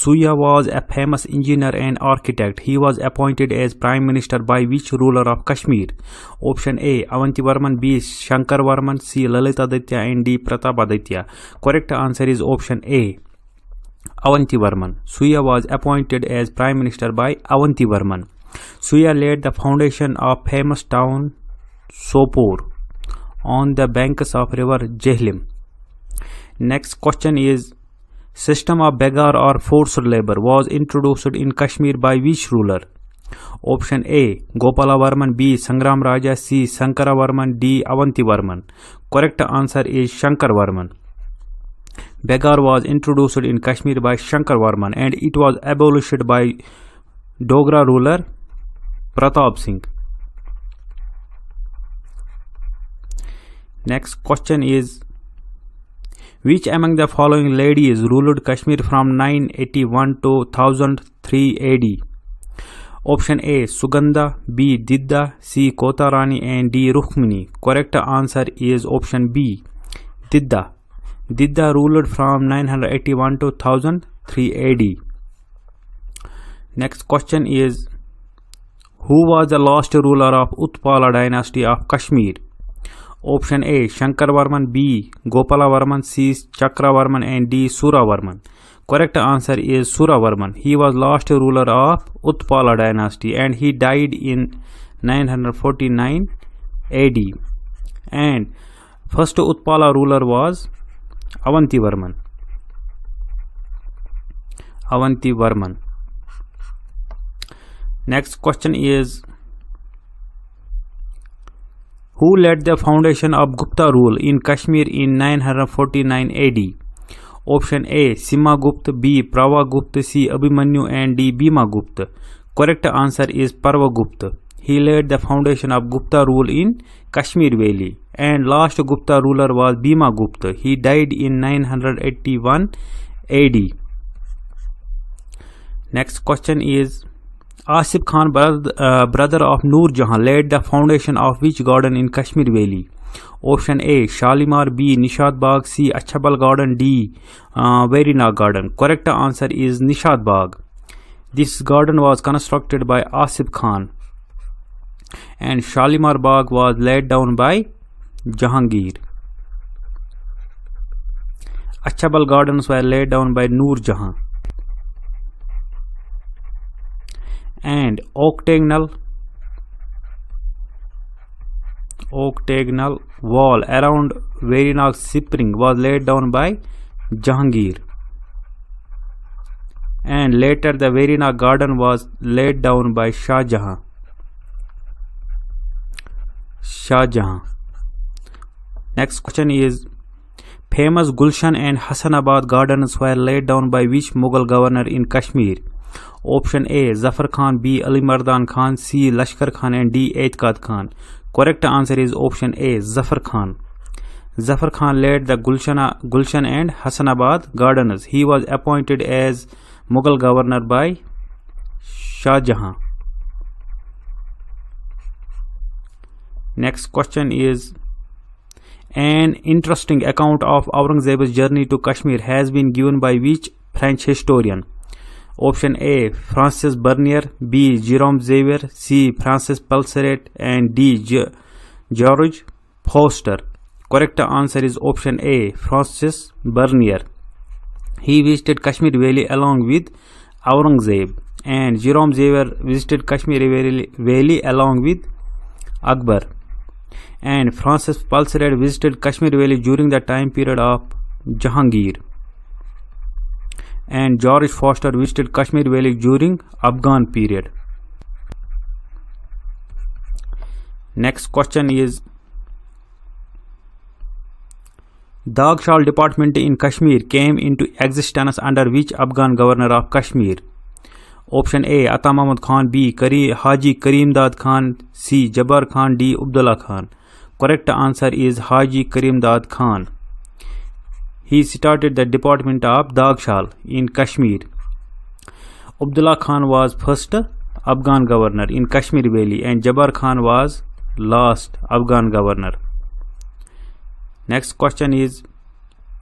Suyya was a famous engineer and architect. He was appointed as Prime Minister by which ruler of Kashmir? Option A. Avantivarman B, Shankaravarman C, Lalitaditya and D, Pratapaditya. Correct answer is option A. Avantivarman. Suyya was appointed as Prime Minister by Avantivarman. Suyya laid the foundation of famous town Sopore on the banks of river Jhelum. Next question is, system of Begar or forced labor was introduced in Kashmir by which ruler? Option A. Gopalavarman B, Sangramraja C, Shankaravarman D, Avantivarman. Correct answer is Shankaravarman. Begar was introduced in Kashmir by Shankaravarman and it was abolished by Dogra ruler Pratap Singh. Next question is, which among the following ladies ruled Kashmir from 981 to 1003 AD? Option A. Suganda B, Didda C, Kota Rani and D, Rukhmani. Correct answer is option B, Didda. Didda ruled from 981 to 1003 AD. Next question is, who was the last ruler of Utpala dynasty of Kashmir? Option A. Shankaravarman B, Gopalavarman C, Chakravarman and D, Suravarman. Correct answer is Suravarman. He was last ruler of Utpala dynasty and he died in 949 AD. And first Utpala ruler was Avantivarman. Avantivarman. Next question is, who led the foundation of Gupta rule in Kashmir in 949 AD? Option A. Kshemagufta B, Pravagufta C, Abhimanyu and D, Bhimagupta. Correct answer is Pravagufta. He laid the foundation of Gupta rule in Kashmir Valley and last Gupta ruler was Bhimagupta. He died in 981 AD. Next question is, Asif Khan, brother of Noor Jahan, laid the foundation of which garden in Kashmir Valley? Option A. Shalimar B, Nishat Bagh C, Achabal Garden D, Verina Garden. Correct answer is Nishat Bagh. This garden was constructed by Asif Khan and Shalimar Bagh was laid down by Jahangir. Achabal Gardens were laid down by Noor Jahan. And octagonal wall around Verinag Spring was laid down by Jahangir. And later the Verinag garden was laid down by Shah Jahan. Next question is, famous Gulshan and Hassanabad gardens were laid down by which Mughal governor in Kashmir? Option A. Zafar Khan B, Ali Mardan Khan C, Lashkar Khan and D, Etkad Khan. Correct answer is option A, Zafar Khan. Zafar Khan led the Gulshan and Hassanabad gardens. He was appointed as Mughal governor by Shah Jahan. Next question is, an interesting account of Aurangzeb's journey to Kashmir has been given by which French historian? Option A. Francois Bernier B, Jerome Xavier C, Francis Pulseret and D, George Foster. Correct answer is option A, Francois Bernier. He visited Kashmir Valley along with Aurangzeb and Jerome Xavier visited Kashmir Valley along with Akbar. And Francis Pulseret visited Kashmir Valley during the time period of Jahangir. And George Foster visited Kashmir Valley during Afghan period. Next question is, Dagshal department in Kashmir came into existence under which Afghan governor of Kashmir? Option A. Ata Muhammad Khan B, Haji Karimdad Khan C, Jabbar Khan D, Abdullah Khan. Correct answer is Haji Karimdad Khan. He started the department of Dagshal in Kashmir. Abdullah Khan was first Afghan governor in Kashmir Valley and Jabbar Khan was last Afghan governor. Next question is,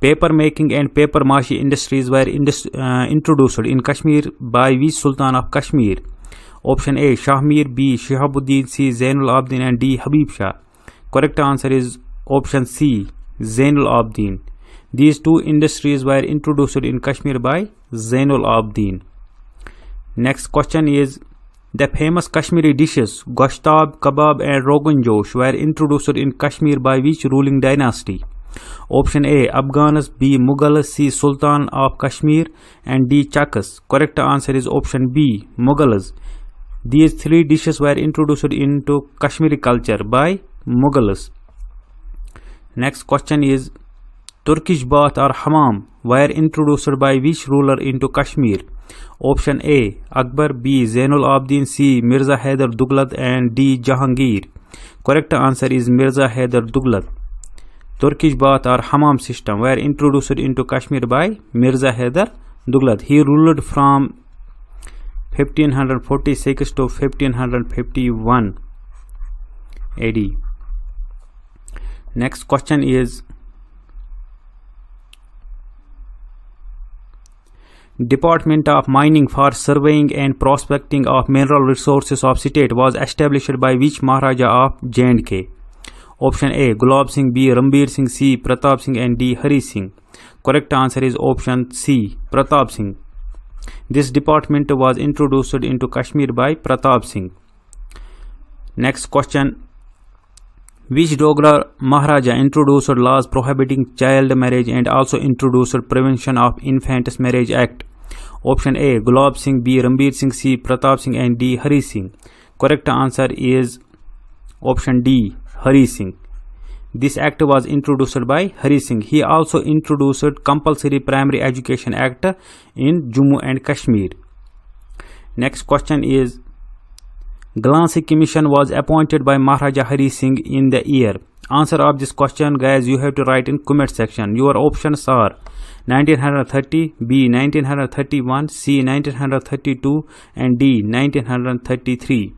Paper making and paper mache industries were introduced in Kashmir by which Sultan of Kashmir? Option A, Shalimar B, Shihabuddin C, Zain-ul-abdin and D, Habib Shah. Correct answer is option C, Zain-ul-abdin. These two industries were introduced in Kashmir by Zain-ul-abdin. Next question is, the famous Kashmiri dishes Goshtab, Kebab and Rogan Josh were introduced in Kashmir by which ruling dynasty? Option A, Afghans, B, Mughals, C, Sultan of Kashmir and D, Chakas. Correct answer is option B, Mughals. These three dishes were introduced into Kashmiri culture by Mughals. Next question is, Turkish Bath or Hammam were introduced by which ruler into Kashmir? Option A, Akbar, B, Zain-ul-abdin, C, Mirza Hyder Dughlad and D, Jahangir. Correct answer is Mirza Hyder Dughlad. Turkish Bath or Hammam system were introduced into Kashmir by Mirza Hyder Dughlad. He ruled from 1546 to 1551 AD. Next question is, Department of Mining for Surveying and Prospecting of Mineral Resources of State was established by which Maharaja of J&K? Option A, Gulab Singh, B, Ranbir Singh, C, Pratap Singh and D, Hari Singh. Correct answer is option C, Pratap Singh. This department was introduced into Kashmir by Pratap Singh. Next question, which Dogra Maharaja introduced laws prohibiting child marriage and also introduced Prevention of Infant Marriage Act? Option A, Gulab Singh, B, Ranbir Singh, C, Pratap Singh and D, Hari Singh. Correct answer is option D, Hari Singh. This act was introduced by Hari Singh. He also introduced Compulsory Primary Education Act in Jammu and Kashmir. Next question is, Gulshan Commission was appointed by Maharaja Hari Singh in the year. Answer of this question, guys, you have to write in comment section. Your options are 1930, B 1931, C 1932 and D 1933.